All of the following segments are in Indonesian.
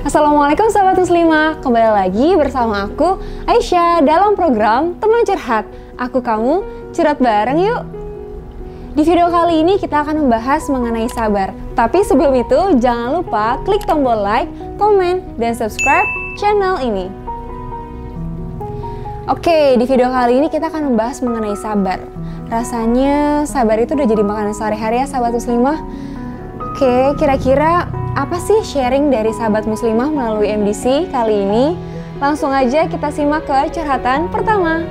Assalamualaikum sahabat muslimah, kembali lagi bersama aku Aisyah dalam program Teman Curhat. Aku kamu curhat bareng yuk. Di video kali ini kita akan membahas mengenai sabar. Tapi sebelum itu jangan lupa klik tombol like, komen, dan subscribe channel ini. Oke, di video kali ini kita akan membahas mengenai sabar. Rasanya sabar itu udah jadi makanan sehari-hari ya sahabat muslimah. Oke, kira-kira apa sih sharing dari sahabat muslimah melalui MDC kali ini? Langsung aja kita simak ke curhatan pertama.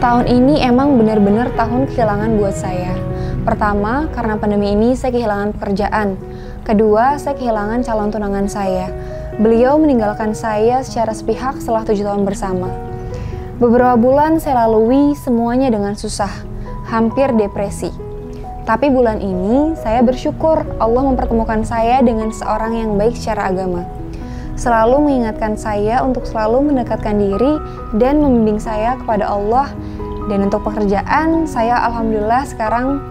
Tahun ini emang benar-benar tahun kehilangan buat saya. Pertama, karena pandemi ini saya kehilangan pekerjaan. Kedua, saya kehilangan calon tunangan saya. Beliau meninggalkan saya secara sepihak setelah 7 tahun bersama. Beberapa bulan saya lalui semuanya dengan susah, hampir depresi. Tapi bulan ini saya bersyukur Allah mempertemukan saya dengan seorang yang baik secara agama. Selalu mengingatkan saya untuk selalu mendekatkan diri dan membimbing saya kepada Allah. Dan untuk pekerjaan, saya alhamdulillah sekarang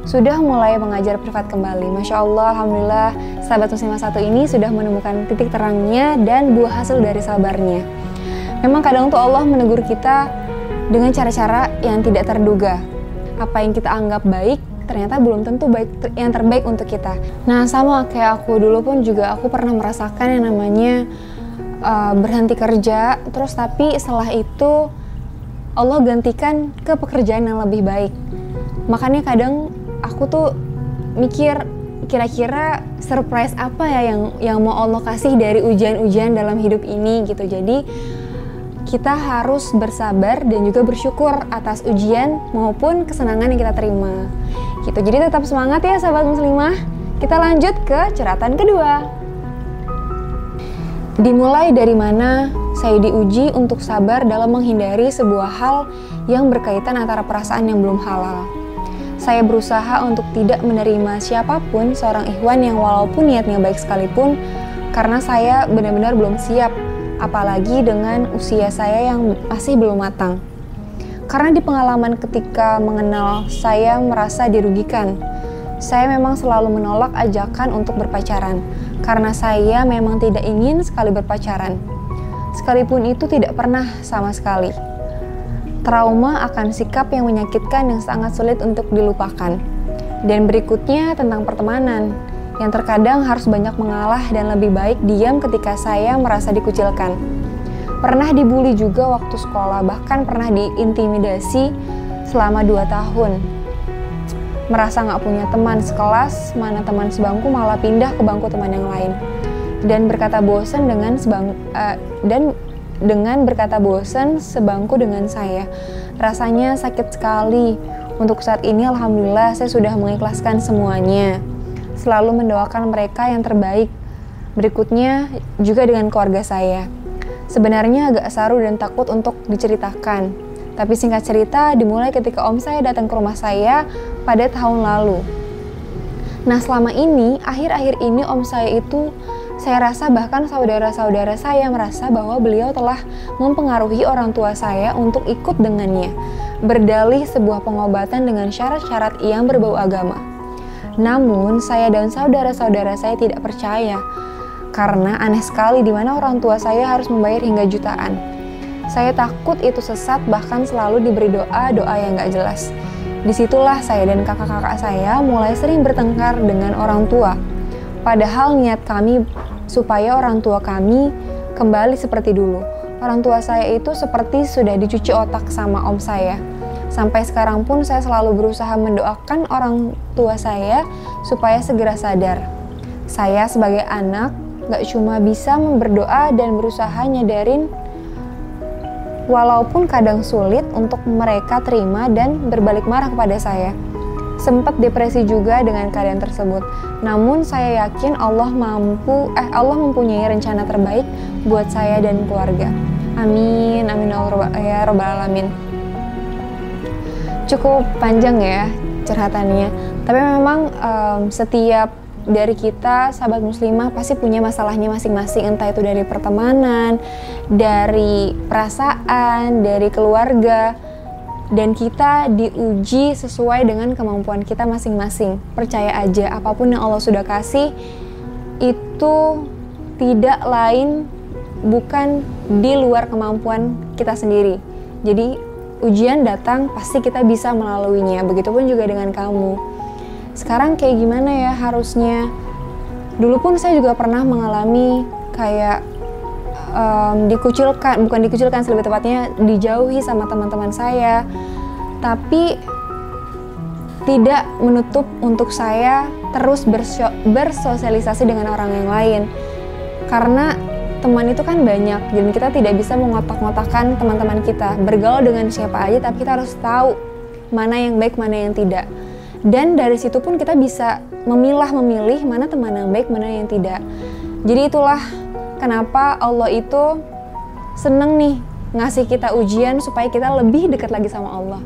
sudah mulai mengajar privat kembali. Masya Allah, alhamdulillah sahabat muslimah satu ini sudah menemukan titik terangnya dan buah hasil dari sabarnya. Memang kadang tuh Allah menegur kita dengan cara-cara yang tidak terduga. Apa yang kita anggap baik ternyata belum tentu baik yang terbaik untuk kita. Nah, sama kayak aku dulu pun juga aku pernah merasakan yang namanya berhenti kerja, terus tapi setelah itu Allah gantikan ke pekerjaan yang lebih baik. Makanya kadang aku tuh mikir kira-kira surprise apa ya yang mau Allah kasih dari ujian-ujian dalam hidup ini gitu. Jadi kita harus bersabar dan juga bersyukur atas ujian maupun kesenangan yang kita terima. Gitu. Jadi tetap semangat ya sahabat muslimah. Kita lanjut ke curhatan kedua. Dimulai dari mana saya diuji untuk sabar dalam menghindari sebuah hal yang berkaitan antara perasaan yang belum halal. Saya berusaha untuk tidak menerima siapapun seorang ikhwan yang walaupun niatnya baik sekalipun, karena saya benar-benar belum siap, apalagi dengan usia saya yang masih belum matang. Karena di pengalaman ketika mengenal, saya merasa dirugikan. Saya memang selalu menolak ajakan untuk berpacaran, karena saya memang tidak ingin sekali berpacaran. Sekalipun itu tidak pernah sama sekali. Trauma akan sikap yang menyakitkan yang sangat sulit untuk dilupakan. Dan berikutnya tentang pertemanan, yang terkadang harus banyak mengalah dan lebih baik diam ketika saya merasa dikucilkan. Pernah dibully juga waktu sekolah, bahkan pernah diintimidasi selama 2 tahun. Merasa gak punya teman sekelas, mana teman sebangku malah pindah ke bangku teman yang lain. Dan berkata bosan berkata bosan sebangku dengan saya. Rasanya sakit sekali. Untuk saat ini alhamdulillah saya sudah mengikhlaskan semuanya. Selalu mendoakan mereka yang terbaik. Berikutnya juga dengan keluarga saya. Sebenarnya agak saru dan takut untuk diceritakan. Tapi singkat cerita dimulai ketika om saya datang ke rumah saya pada tahun lalu. Nah selama ini, akhir-akhir ini om saya itu, saya rasa bahkan saudara-saudara saya merasa bahwa beliau telah mempengaruhi orang tua saya untuk ikut dengannya. Berdalih sebuah pengobatan dengan syarat-syarat yang berbau agama. Namun saya dan saudara-saudara saya tidak percaya. Karena aneh sekali di mana orang tua saya harus membayar hingga jutaan. Saya takut itu sesat, bahkan selalu diberi doa yang gak jelas. Disitulah saya dan kakak-kakak saya mulai sering bertengkar dengan orang tua. Padahal niat kami supaya orang tua kami kembali seperti dulu. Orang tua saya itu seperti sudah dicuci otak sama om saya. Sampai sekarang pun saya selalu berusaha mendoakan orang tua saya supaya segera sadar. Saya sebagai anak gak cuma bisa berdoa dan berusaha nyadarin, walaupun kadang sulit untuk mereka terima dan berbalik marah kepada saya. Sempat depresi juga dengan keadaan tersebut. Namun saya yakin Allah mempunyai rencana terbaik buat saya dan keluarga. Amin, amin ya robbal alamin. Cukup panjang ya curhatannya. Tapi memang setiap dari kita sahabat muslimah pasti punya masalahnya masing-masing, entah itu dari pertemanan, dari perasaan, dari keluarga, dan kita diuji sesuai dengan kemampuan kita masing-masing. Percaya aja apapun yang Allah sudah kasih itu tidak lain bukan di luar kemampuan kita sendiri. Jadi ujian datang pasti kita bisa melaluinya. Begitupun juga dengan kamu. Sekarang kayak gimana ya harusnya? Dulu pun saya juga pernah mengalami kayak dikucilkan, bukan dikucilkan, lebih tepatnya dijauhi sama teman-teman saya. Tapi tidak menutup untuk saya terus bersosialisasi dengan orang yang lain. Karena teman itu kan banyak, dan kita tidak bisa mengotak-ngotakkan teman-teman kita. Bergaul dengan siapa aja, tapi kita harus tahu mana yang baik, mana yang tidak. Dan dari situ pun kita bisa memilih mana teman yang baik, mana yang tidak. Jadi itulah kenapa Allah itu seneng nih ngasih kita ujian supaya kita lebih dekat lagi sama Allah.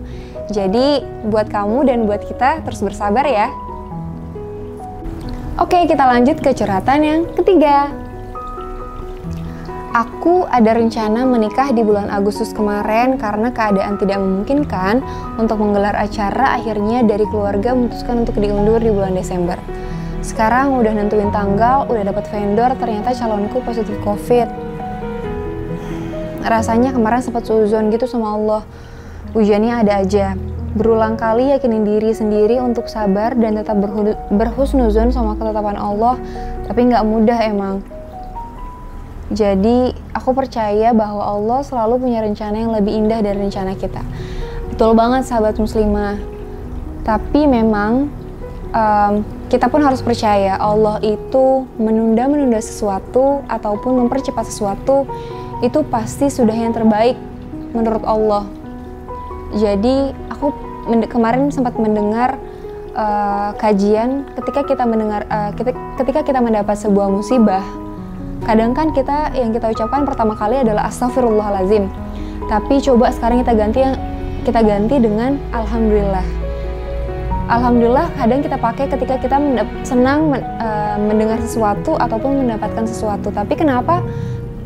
Jadi buat kamu dan buat kita terus bersabar ya. Oke, kita lanjut ke curhatan yang ketiga. Aku ada rencana menikah di bulan Agustus kemarin karena keadaan tidak memungkinkan untuk menggelar acara, akhirnya dari keluarga memutuskan untuk diundur di bulan Desember. Sekarang udah nentuin tanggal, udah dapat vendor, ternyata calonku positif COVID. Rasanya kemarin sempat suzon gitu sama Allah. Ujiannya ada aja. Berulang kali yakinin diri sendiri untuk sabar dan tetap berhusnuzon sama ketetapan Allah, tapi nggak mudah emang. Jadi aku percaya bahwa Allah selalu punya rencana yang lebih indah dari rencana kita. Betul banget sahabat muslimah. Tapi memang kita pun harus percaya Allah itu menunda-menunda sesuatu ataupun mempercepat sesuatu itu pasti sudah yang terbaik menurut Allah. Jadi aku kemarin sempat mendengar kajian ketika kita mendapat sebuah musibah. Kadang kan yang kita ucapkan pertama kali adalah astagfirullahalazim. Tapi coba sekarang kita ganti dengan alhamdulillah. Alhamdulillah kadang kita pakai ketika kita senang mendengar sesuatu ataupun mendapatkan sesuatu. Tapi kenapa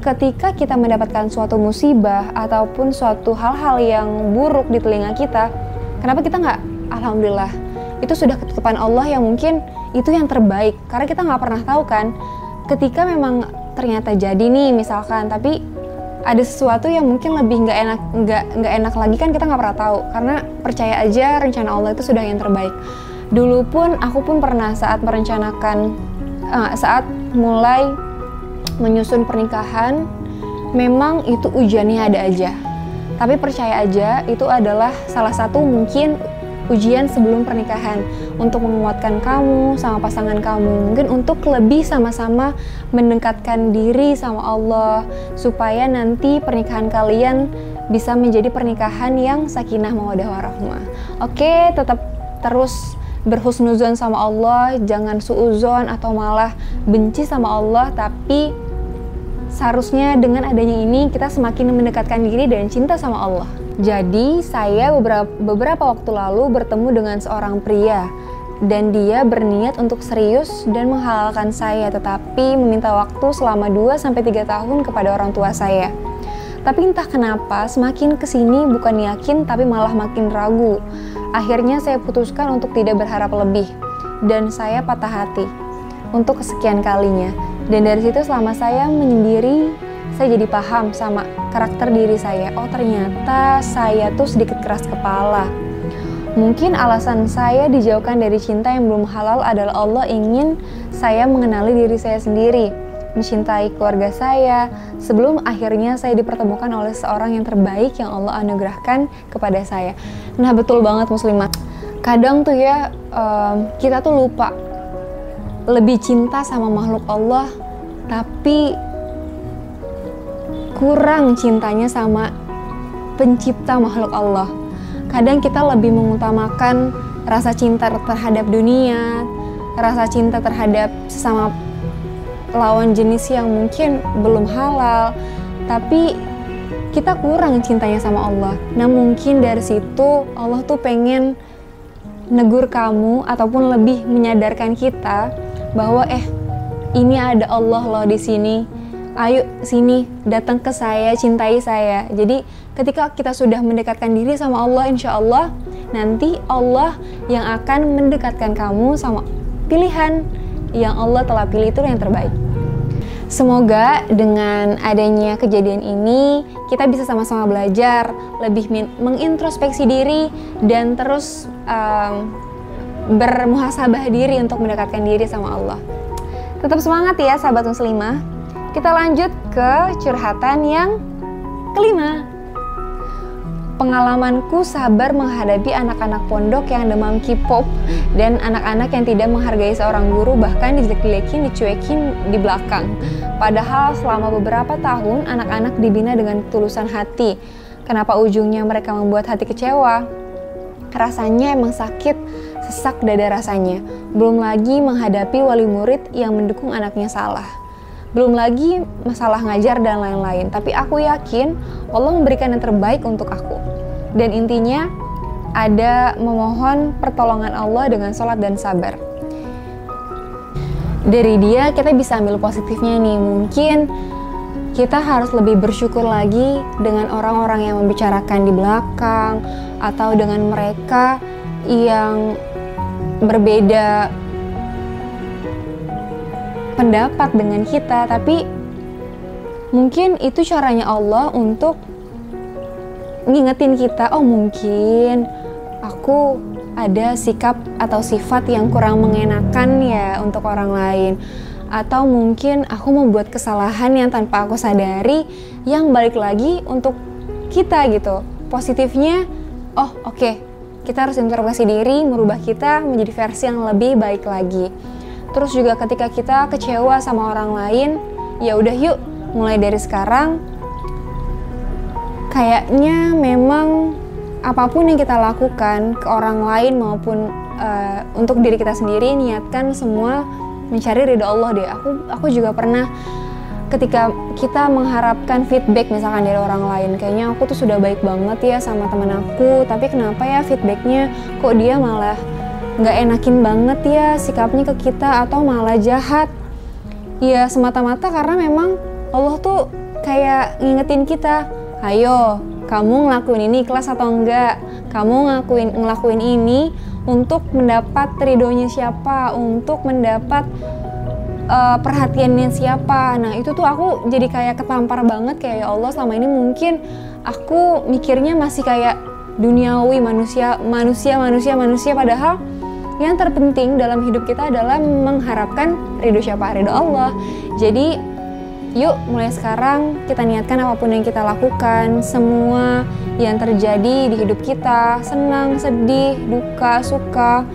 ketika kita mendapatkan suatu musibah ataupun suatu hal-hal yang buruk di telinga kita, kenapa kita nggak alhamdulillah? Itu sudah ketetapan Allah yang mungkin itu yang terbaik. Karena kita nggak pernah tahu kan, ketika memang ternyata jadi nih misalkan, tapi ada sesuatu yang mungkin lebih nggak enak lagi kan kita nggak pernah tahu. Karena percaya aja rencana Allah itu sudah yang terbaik. Dulu pun aku pun pernah saat mulai menyusun pernikahan, memang itu ujiannya ada aja. Tapi percaya aja itu adalah salah satu mungkin ujian sebelum pernikahan untuk menguatkan kamu sama pasangan kamu, mungkin untuk lebih sama-sama mendekatkan diri sama Allah supaya nanti pernikahan kalian bisa menjadi pernikahan yang sakinah mawaddah warahmah. Oke, tetap terus berhusnuzon sama Allah, jangan suuzon atau malah benci sama Allah, tapi seharusnya dengan adanya ini kita semakin mendekatkan diri dan cinta sama Allah. Jadi saya beberapa waktu lalu bertemu dengan seorang pria dan dia berniat untuk serius dan menghalalkan saya, tetapi meminta waktu selama 2-3 tahun kepada orang tua saya. Tapi entah kenapa semakin kesini bukan yakin tapi malah makin ragu. Akhirnya saya putuskan untuk tidak berharap lebih dan saya patah hati untuk kesekian kalinya. Dan dari situ selama saya menyendiri, saya jadi paham sama karakter diri saya. Oh ternyata saya tuh sedikit keras kepala. Mungkin alasan saya dijauhkan dari cinta yang belum halal adalah Allah ingin saya mengenali diri saya sendiri, mencintai keluarga saya, sebelum akhirnya saya dipertemukan oleh seorang yang terbaik yang Allah anugerahkan kepada saya. Nah betul banget muslimah. Kadang tuh ya kita tuh lupa lebih cinta sama makhluk Allah, tapi kurang cintanya sama pencipta makhluk Allah. Kadang kita lebih mengutamakan rasa cinta terhadap dunia, rasa cinta terhadap sesama lawan jenis yang mungkin belum halal, tapi kita kurang cintanya sama Allah. Nah mungkin dari situ Allah tuh pengen negur kamu ataupun lebih menyadarkan kita bahwa ini ada Allah loh di sini. Ayo sini, datang ke saya, cintai saya. Jadi ketika kita sudah mendekatkan diri sama Allah, insya Allah nanti Allah yang akan mendekatkan kamu sama pilihan yang Allah telah pilih itu yang terbaik. Semoga dengan adanya kejadian ini kita bisa sama-sama belajar, lebih mengintrospeksi diri dan terus bermuhasabah diri untuk mendekatkan diri sama Allah. Tetap semangat ya sahabat muslimah. Kita lanjut ke curhatan yang kelima. Pengalamanku sabar menghadapi anak-anak pondok yang demam K-pop dan anak-anak yang tidak menghargai seorang guru, bahkan dijelek-jelekin, dicuekin di belakang. Padahal selama beberapa tahun anak-anak dibina dengan ketulusan hati. Kenapa ujungnya mereka membuat hati kecewa? Rasanya emang sakit, sesak dada rasanya. Belum lagi menghadapi wali murid yang mendukung anaknya salah. Belum lagi masalah ngajar dan lain-lain. Tapi aku yakin Allah memberikan yang terbaik untuk aku. Dan intinya ada memohon pertolongan Allah dengan sholat dan sabar. Dari dia kita bisa ambil positifnya nih. Mungkin kita harus lebih bersyukur lagi dengan orang-orang yang membicarakan di belakang, atau dengan mereka yang berbeda pendapat dengan kita, tapi mungkin itu caranya Allah untuk ngingetin kita, oh mungkin aku ada sikap atau sifat yang kurang mengenakan ya untuk orang lain, atau mungkin aku membuat kesalahan yang tanpa aku sadari yang balik lagi untuk kita gitu. Positifnya, oh oke, kita harus introspeksi diri, merubah kita menjadi versi yang lebih baik lagi. Terus juga ketika kita kecewa sama orang lain, ya udah yuk mulai dari sekarang kayaknya memang apapun yang kita lakukan ke orang lain maupun untuk diri kita sendiri, niatkan semua mencari ridho Allah deh. Aku juga pernah ketika kita mengharapkan feedback misalkan dari orang lain, kayaknya aku tuh sudah baik banget ya sama teman aku, tapi kenapa ya feedbacknya kok dia malah nggak enakin banget ya sikapnya ke kita, atau malah jahat. Ya semata-mata karena memang Allah tuh kayak ngingetin kita, ayo kamu ngelakuin ini ikhlas atau enggak, kamu ngelakuin ini untuk mendapat ridhonya siapa, untuk mendapat perhatiannya siapa. Nah itu tuh aku jadi kayak ketampar banget, kayak ya Allah selama ini mungkin aku mikirnya masih kayak duniawi, manusia, padahal yang terpenting dalam hidup kita adalah mengharapkan ridho siapa? Ridho Allah. Jadi yuk mulai sekarang kita niatkan apapun yang kita lakukan, semua yang terjadi di hidup kita, senang, sedih, duka, suka,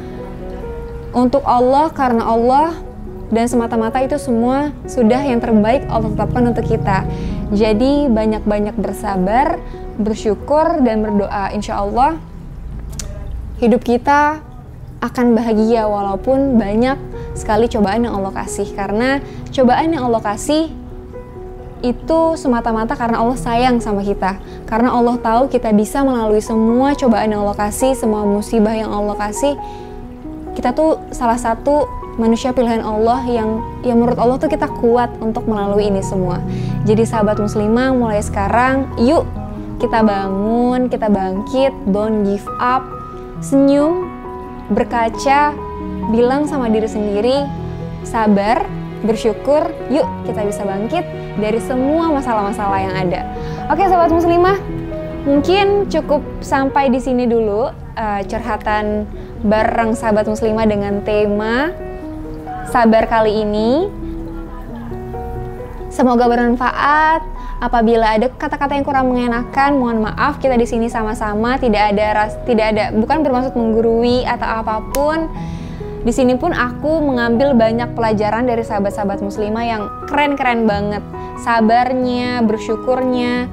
untuk Allah, karena Allah, dan semata-mata itu semua sudah yang terbaik Allah tetapkan untuk kita. Jadi banyak-banyak bersabar, bersyukur, dan berdoa. Insya Allah hidup kita akan bahagia walaupun banyak sekali cobaan yang Allah kasih. Karena cobaan yang Allah kasih itu semata-mata karena Allah sayang sama kita. Karena Allah tahu kita bisa melalui semua cobaan yang Allah kasih, semua musibah yang Allah kasih. Kita tuh salah satu manusia pilihan Allah yang menurut Allah tuh kita kuat untuk melalui ini semua. Jadi sahabat muslimah, mulai sekarang yuk kita bangun, kita bangkit, don't give up, senyum, berkaca, bilang sama diri sendiri, sabar, bersyukur, yuk kita bisa bangkit dari semua masalah-masalah yang ada. Oke sahabat muslimah, mungkin cukup sampai di sini dulu curhatan bareng sahabat muslimah dengan tema sabar kali ini. Semoga bermanfaat. Apabila ada kata-kata yang kurang mengenakan, mohon maaf, kita di sini sama-sama, tidak ada, bukan bermaksud menggurui atau apapun. Di sini pun aku mengambil banyak pelajaran dari sahabat-sahabat muslimah yang keren-keren banget. Sabarnya, bersyukurnya,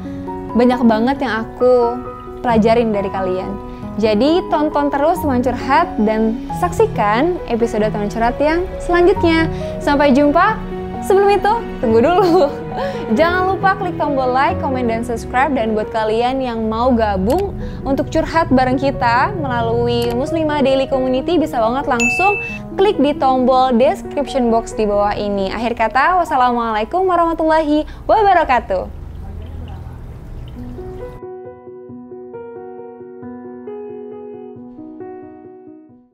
banyak banget yang aku pelajarin dari kalian. Jadi tonton terus Teman Curhat dan saksikan episode Teman Curhat yang selanjutnya. Sampai jumpa. Sebelum itu, tunggu dulu. Jangan lupa klik tombol like, komen, dan subscribe. Dan buat kalian yang mau gabung untuk curhat bareng kita melalui Muslimah Daily Community, bisa banget langsung klik di tombol description box di bawah ini. Akhir kata, wassalamualaikum warahmatullahi wabarakatuh.